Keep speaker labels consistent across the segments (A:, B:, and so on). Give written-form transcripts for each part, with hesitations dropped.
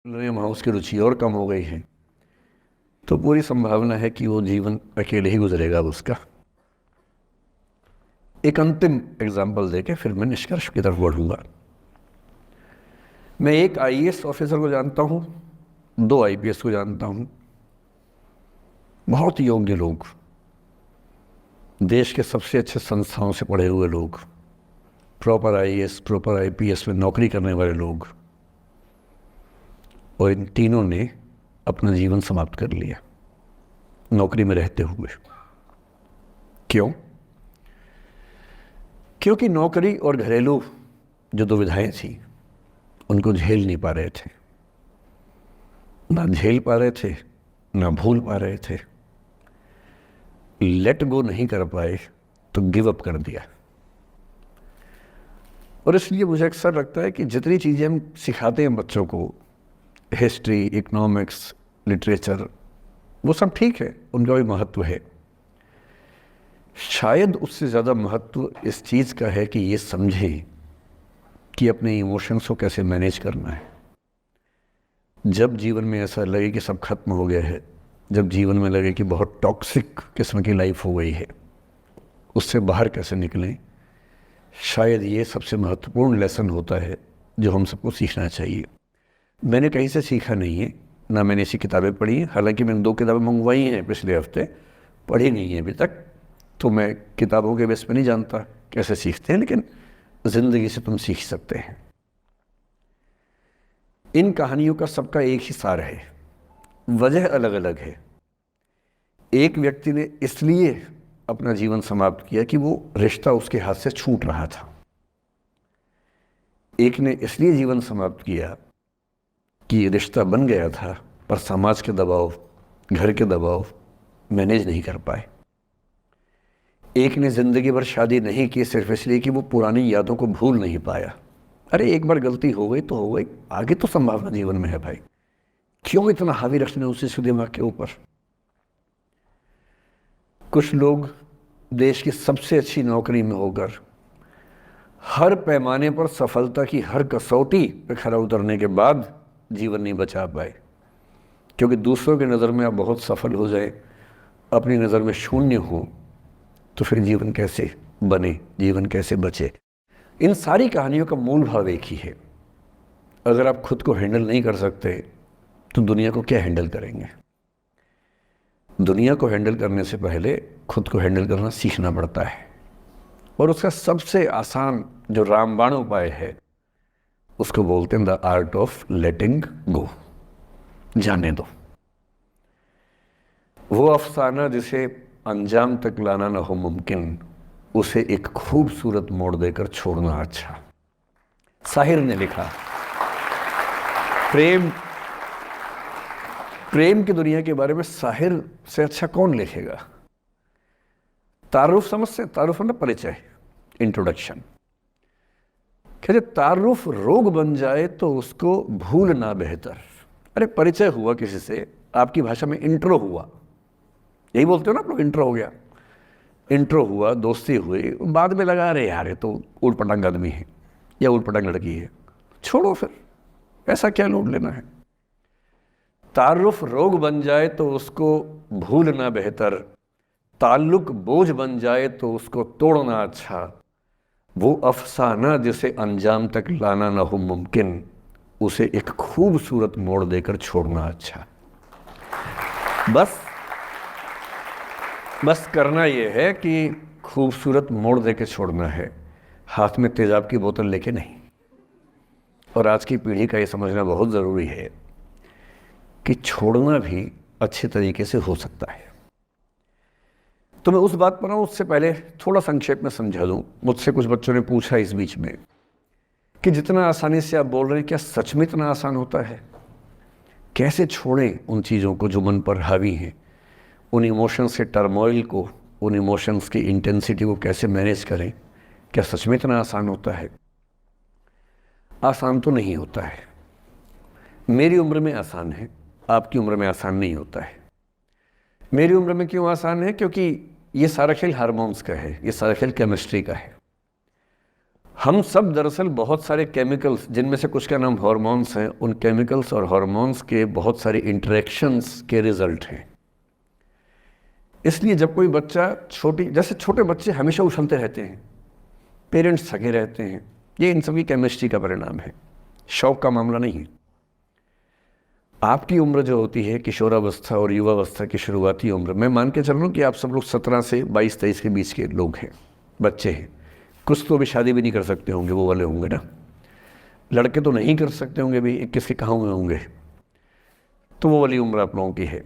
A: वहाँ उसकी रुचि और कम हो गई है, तो पूरी संभावना है कि वो जीवन अकेले ही गुजरेगा उसका। एक अंतिम एग्जाम्पल देके फिर मैं निष्कर्ष की तरफ बढ़ूंगा। मैं एक आईएएस ऑफिसर को जानता हूँ, दो आईपीएस को जानता हूँ, बहुत योग्य लोग, देश के सबसे अच्छे संस्थाओं से पढ़े हुए लोग, प्रॉपर आईएएस प्रॉपर आईपीएस में नौकरी करने वाले लोग, और इन तीनों ने अपना जीवन समाप्त कर लिया नौकरी में रहते हुए। क्यों? क्योंकि नौकरी और घरेलू जो दुविधाएं थी उनको झेल नहीं पा रहे थे, ना झेल पा रहे थे, ना भूल पा रहे थे, लेट गो नहीं कर पाए तो गिव अप कर दिया। और इसलिए मुझे अक्सर लगता है कि जितनी चीज़ें हम सिखाते हैं बच्चों को, हिस्ट्री, इकोनॉमिक्स, लिटरेचर, वो सब ठीक है, उनका भी महत्व है। शायद उससे ज़्यादा महत्व इस चीज़ का है कि ये समझें कि अपने इमोशंस को कैसे मैनेज करना है। जब जीवन में ऐसा लगे कि सब खत्म हो गया है, जब जीवन में लगे कि बहुत टॉक्सिक किस्म की लाइफ हो गई है, उससे बाहर कैसे निकलें, शायद ये सबसे महत्वपूर्ण लेसन होता है जो हम सबको सीखना चाहिए। मैंने कहीं से सीखा नहीं है, ना मैंने ऐसी किताबें पढ़ी हैं, हालांकि मैंने 2 किताबें मंगवाई हैं पिछले हफ्ते, पढ़ी नहीं है अभी तक, तो मैं किताबों के बेस पे नहीं जानता कैसे सीखते हैं, लेकिन ज़िंदगी से तुम सीख सकते हैं। इन कहानियों का सबका एक ही सार है, वजह अलग अलग है। एक व्यक्ति ने इसलिए अपना जीवन समाप्त किया कि वो रिश्ता उसके हाथ से छूट रहा था। एक ने इसलिए जीवन समाप्त किया कि रिश्ता बन गया था पर समाज के दबाव, घर के दबाव मैनेज नहीं कर पाए। एक ने ज़िंदगी भर शादी नहीं की सिर्फ इसलिए कि वो पुरानी यादों को भूल नहीं पाया। अरे एक बार गलती हो गई तो हो गई, आगे तो संभावना जीवन में है भाई, क्यों इतना हावी रखना उसी दिमाग के ऊपर। कुछ लोग देश की सबसे अच्छी नौकरी में होकर हर पैमाने पर सफलता की हर कसौटी पे खरा उतरने के बाद जीवन नहीं बचा पाए, क्योंकि दूसरों की नज़र में आप बहुत सफल हो जाए, अपनी नज़र में शून्य हो, तो फिर जीवन कैसे बने, जीवन कैसे बचे। इन सारी कहानियों का मूल भाव एक ही है, अगर आप खुद को हैंडल नहीं कर सकते तो दुनिया को क्या हैंडल करेंगे। दुनिया को हैंडल करने से पहले खुद को हैंडल करना सीखना पड़ता है, और उसका सबसे आसान जो रामबाण उपाय है उसको बोलते हैं द आर्ट ऑफ लेटिंग गो। जाने दो। वो अफसाना जिसे अंजाम तक लाना न हो मुमकिन, उसे एक खूबसूरत मोड़ देकर छोड़ना अच्छा। साहिर ने लिखा। प्रेम की दुनिया के बारे में साहिर से अच्छा कौन लिखेगा। तारुफ समझते, तारुफ मतलब परिचय, इंट्रोडक्शन। कहते तारुफ रोग बन जाए तो उसको भूलना बेहतर। अरे परिचय हुआ किसी से, आपकी भाषा में इंट्रो हुआ, यही बोलते हो ना आप लोग, इंट्रो हो गया, इंट्रो हुआ, दोस्ती हुई, बाद में लगा रहे यार ये तो ऊट पटांग आदमी है या ऊट पटांग लड़की है, छोड़ो फिर, ऐसा क्या लोड लेना है। तारुफ रोग बन जाए तो उसको भूलना बेहतर, ताल्लुक बोझ बन जाए तो उसको तोड़ना अच्छा। वो अफसाना जिसे अंजाम तक लाना न हो मुमकिन, उसे एक खूबसूरत मोड़ देकर छोड़ना अच्छा। बस करना यह है कि खूबसूरत मोड़ देकर छोड़ना है, हाथ में तेजाब की बोतल लेके नहीं। और आज की पीढ़ी का ये समझना बहुत ज़रूरी है कि छोड़ना भी अच्छे तरीके से हो सकता है। तो मैं उस बात पर आऊँ उससे पहले थोड़ा संक्षेप में समझा दूँ। मुझसे कुछ बच्चों ने पूछा इस बीच में कि जितना आसानी से आप बोल रहे हैं, क्या सच में इतना आसान होता है? कैसे छोड़ें उन चीज़ों को जो मन पर हावी हैं, उन इमोशंस के टर्मोइल को, उन इमोशंस की इंटेंसिटी को कैसे मैनेज करें? क्या सच में इतना आसान होता है? आसान तो नहीं होता है। मेरी उम्र में आसान है, आपकी उम्र में आसान नहीं होता है। मेरी उम्र में क्यों आसान है? क्योंकि ये सारा खेल हार्मोन्स का है, ये सारा खेल केमिस्ट्री का है। हम सब दरअसल बहुत सारे केमिकल्स, जिनमें से कुछ का नाम हार्मोन्स हैं, उन केमिकल्स और हार्मोन्स के बहुत सारे इंटरेक्शंस के रिजल्ट हैं। इसलिए जब कोई बच्चा जैसे छोटे बच्चे हमेशा उछलते रहते हैं, पेरेंट्स थके रहते हैं, ये इन सभी केमिस्ट्री का परिणाम है, शौक का मामला नहीं है। आपकी उम्र जो होती है किशोरावस्था और युवावस्था की शुरुआती उम्र, मैं मान के चल रहा हूँ कि आप सब लोग 17 से 22-23 के बीच के लोग हैं, बच्चे हैं। कुछ तो अभी शादी भी नहीं कर सकते होंगे, वो वाले होंगे ना। लड़के तो नहीं कर सकते होंगे भी, 21 के कहाँ हुए होंगे, तो वो वाली उम्र आप लोगों की है।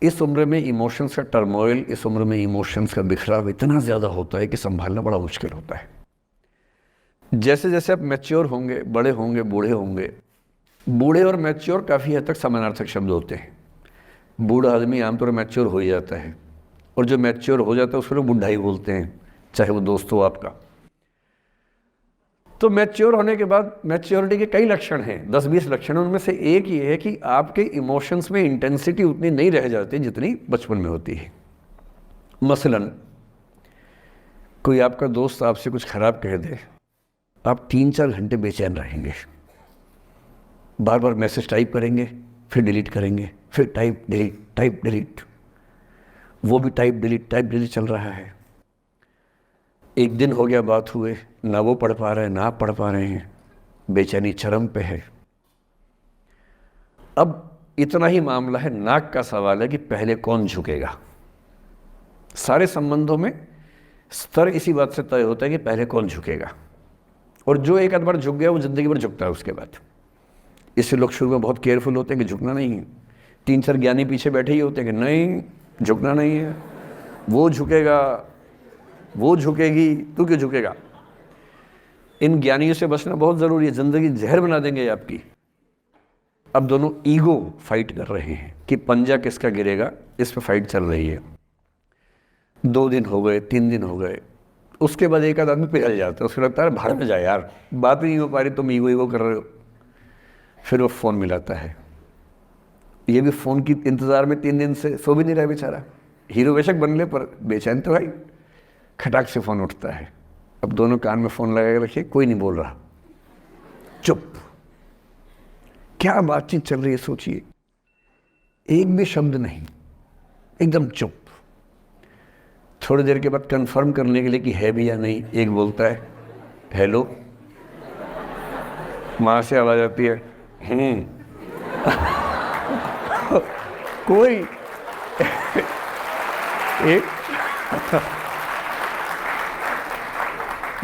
A: इस उम्र में इमोशंस का टर्मोइल, इस उम्र में इमोशंस का बिखराव इतना ज़्यादा होता है कि संभालना बड़ा मुश्किल होता है। जैसे जैसे आप मैच्योर होंगे, बड़े होंगे, बूढ़े होंगे, बूढ़े और मैच्योर काफ़ी हद तक समानार्थक शब्द होते हैं। बूढ़ा आदमी आमतौर पर मैच्योर हो ही जाता है, और जो मैच्योर हो जाता है उसको लोग बुढ़ा ही बोलते हैं, चाहे वो दोस्त हो आपका। तो मैच्योर होने के बाद मैच्योरिटी के कई लक्षण हैं, 10-20 लक्षण। उनमें से एक ये है कि आपके इमोशंस में इंटेंसिटी उतनी नहीं रह जाती जितनी बचपन में होती है। मसलन कोई आपका दोस्त आपसे कुछ खराब कह दे, आप 3-4 घंटे बेचैन रहेंगे, बार बार मैसेज टाइप करेंगे, फिर डिलीट करेंगे, फिर टाइप डिलीट, वो भी टाइप डिलीट चल रहा है। एक दिन हो गया बात हुए, ना वो पढ़ पा रहे हैं ना आप पढ़ पा रहे हैं, बेचैनी चरम पे है। अब इतना ही मामला है, नाक का सवाल है कि पहले कौन झुकेगा। सारे संबंधों में स्तर इसी बात से तय होता है कि पहले कौन झुकेगा, और जो एक आध बार झुक गया वो जिंदगी भर झुकता है उसके बाद। इससे लोग शुरू में बहुत केयरफुल होते हैं कि झुकना नहीं है। 3-4 ज्ञानी पीछे बैठे ही होते हैं कि नहीं, झुकना नहीं है, वो झुकेगा, वो झुकेगी, तू क्यों झुकेगा। इन ज्ञानियों से बचना बहुत ज़रूरी है, ज़िंदगी जहर बना देंगे आपकी। अब दोनों ईगो फाइट कर रहे हैं कि पंजा किसका गिरेगा, इस पर फाइट चल रही है। 2 दिन हो गए, 3 दिन हो गए, उसके बाद एक आध आदमी पिघल जाता है, उसको लगता है भाड़ में जाए यार, बात नहीं हो पा रही, तुम ईगो कर रहे हो। फिर वो फ़ोन मिलाता है, ये भी फ़ोन की इंतज़ार में 3 दिन से सो भी नहीं रहा बेचारा। हीरो बेशक बन ले पर बेचैन तो भाई। खटाक से फ़ोन उठता है, अब दोनों कान में फ़ोन लगा के रखिए, कोई नहीं बोल रहा, चुप। क्या बातचीत चल रही है सोचिए, एक भी शब्द नहीं, एकदम चुप। थोड़ी देर के बाद कंफर्म करने के लिए कि है भी या नहीं, एक बोलता है हेलो, वहाँ से आवाज़ आती है कोई एक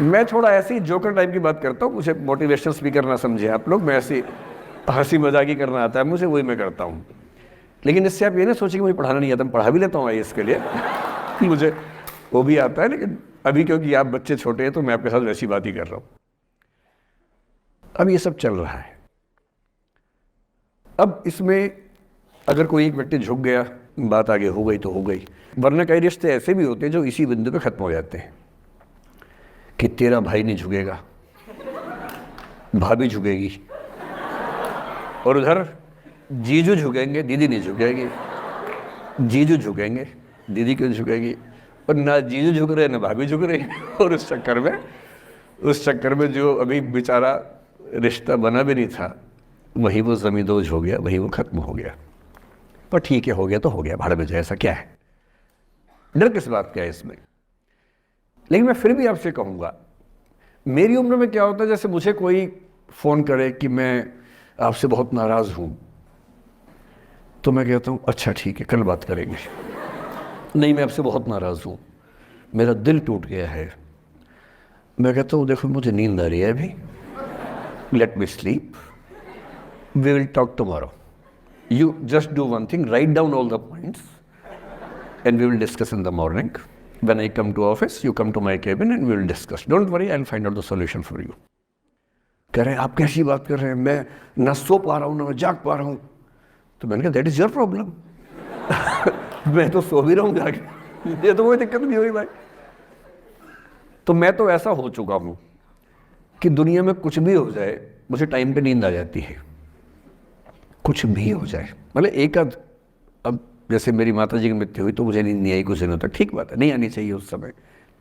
A: मैं थोड़ा ऐसी जोकर टाइप की बात करता हूँ, मुझे मोटिवेशनल स्पीकर ना समझे आप लोग, मैं ऐसी हंसी मजाक ही करना आता है मुझे, वही मैं करता हूँ। लेकिन इससे आप ये ना सोचिए कि मुझे पढ़ाना नहीं आता, मैं पढ़ा भी लेता हूँ इसके लिए मुझे वो भी आता है, लेकिन अभी क्योंकि आप बच्चे छोटे हैं तो मैं आपके साथ वैसी बात ही कर रहा हूँ। अब ये सब चल रहा है। अब इसमें अगर कोई एक व्यक्ति झुक गया, बात आगे हो गई तो हो गई, वरना कई रिश्ते ऐसे भी होते हैं जो इसी बिंदु पे ख़त्म हो जाते हैं कि तेरा भाई नहीं झुकेगा, भाभी झुकेगी, और उधर जीजू झुकेंगे, दीदी नहीं झुकेगी। जीजू झुकेंगे, दीदी क्यों झुकेगी, और ना जीजू झुक रहे ना भाभी झुक रही और उस चक्कर में जो अभी बेचारा रिश्ता बना भी नहीं था, वही वो ज़मींदोज़ हो गया, वही वो ख़त्म हो गया। पर ठीक है, हो गया तो हो गया, भाड़ में जाए, ऐसा क्या है, डर किस बात का है इसमें। लेकिन मैं फिर भी आपसे कहूँगा, मेरी उम्र में क्या होता है, जैसे मुझे कोई फ़ोन करे कि मैं आपसे बहुत नाराज़ हूँ, तो मैं कहता हूँ अच्छा ठीक है, कल बात करेंगे। नहीं, मैं आपसे बहुत नाराज़ हूँ, मेरा दिल टूट गया है। मैं कहता हूँ देखो मुझे नींद आ रही है अभी, let me sleep, we will talk tomorrow, you just do one thing, write down all the points and we will discuss in the morning. When I come to office, you come to my cabin and we will discuss. Don't worry, I'll find out the solution for you. कह रहे हैं आप कैसी बात कर रहे हैं, मैं ना सो पा रहा हूँ ना मैं जाग पा रहा हूँ। तो मैंने कहा दैट इज़ योर प्रॉब्लम मैं तो सो भी रहा हूँ जाके, ये तो कोई दिक्कत नहीं हुई भाई। तो मैं तो ऐसा हो चुका हूँ कि दुनिया में कुछ भी हो जाए मुझे टाइम पे नींद आ जाती है, कुछ भी हो जाए। मतलब एक आध, अब जैसे मेरी माता जी की मृत्यु हुई तो मुझे नींद नहीं आई कुछ दिनों तक, ठीक बात है, नहीं आनी चाहिए उस समय,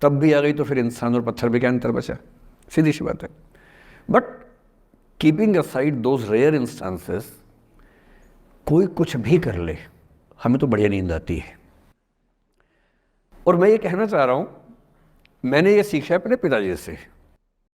A: तब भी आ गई तो फिर इंसान और पत्थर में क्या अंतर बचा। सीधी सी बात है। But keeping aside those rare instances, कोई कुछ भी कर ले, हमें तो बढ़िया नींद आती है। और मैं ये कहना चाह रहा हूँ, मैंने ये सीखा है अपने पिताजी से।